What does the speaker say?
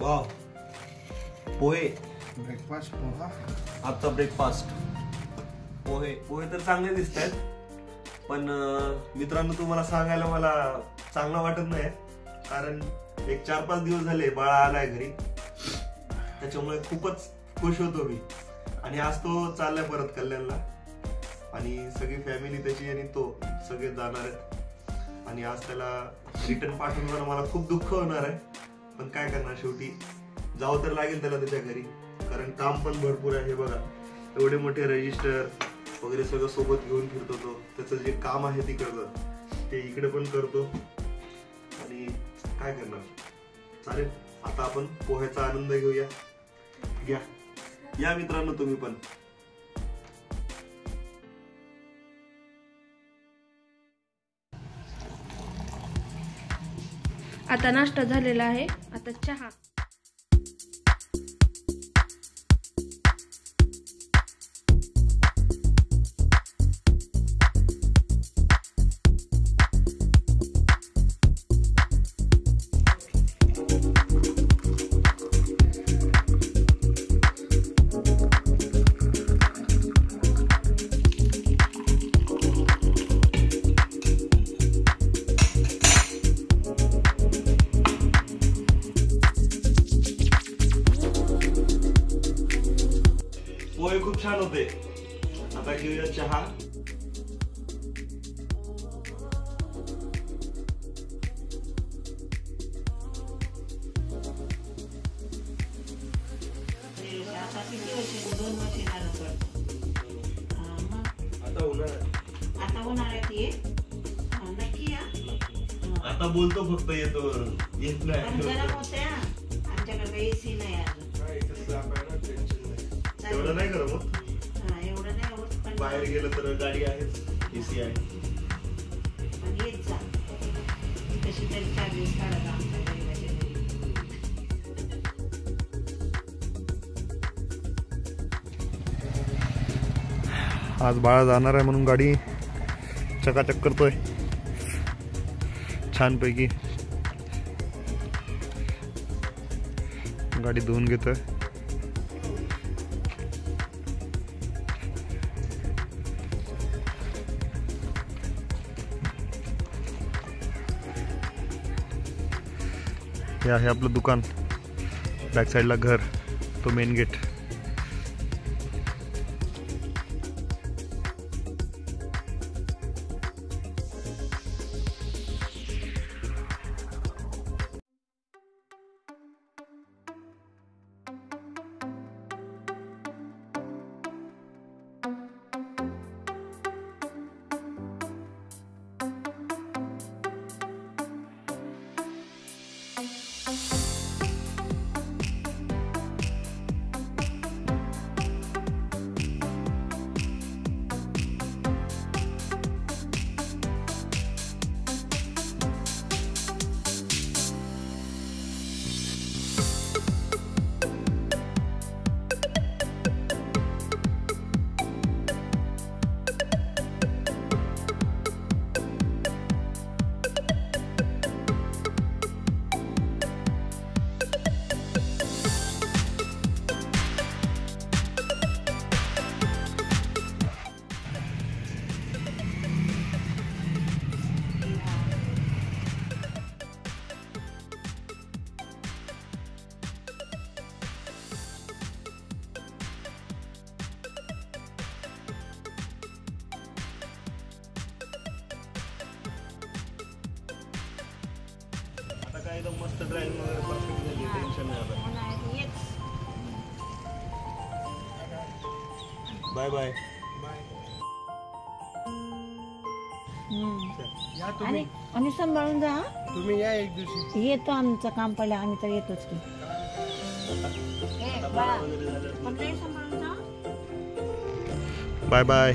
Wow, पोहे breakfast poha. आजचा breakfast पोहे. पोहे तर चांगले दिसत आहेत, पण मित्रांनो तुम्हाला सांगायला मला चांगलं वाटत नाही, कारण एक 4-5 दिवस झाले बाळा आलाय घरी, त्याच्यामुळे खूपच खुश होतो मी. आणि आज तो चाललाय परत कल्याणला आणि सगळी फॅमिली त्याची आणि तो सगळे जाणार आहेत. आणि आज त्याला रिटर्न पाठवून मला खूप दुःख होणार आहे, पण काय करणार, शेवटी जावं तर लागेल त्याला त्याच्या घरी, कारण काम पण भरपूर आहे. बघा एवढे मोठे रजिस्टर वगैरे सगळं सोबत घेऊन फिरतो तो. त्याचं जे काम आहे तिकडचं ते इकडे पण करतो आणि काय करणार. चालेल, आता आपण पोह्याचा आनंद घेऊया. घ्या या मित्रांनो तुम्ही पण. आता नाश्ता झालेला आहे, आता चहा. पोहे खूप छान होते. आता घेऊया चहा. आता बोलतो फक्त, येतो येत नाही. एवढं नाही करत मग, बाहेर गेलं तर गाडी आहे, एसी आहे. आज बाळा जाणार आहे म्हणून गाडी चकाचक करतोय छानपैकी. गाडी धुवून घेतोय. हे आहे आपलं दुकान, बॅक साईडला घर, तो मेन गेट. काय एकदम मस्त ड्रायव्हिंग वगैरे परफेक्ट झाली, टेन्शन नाही आता. Bye bye. आणि सांभाळून जा. तुम्ही या एक दिवशी. येतो, आमचं काम पडलं आम्ही तर येतोच की. Bye bye.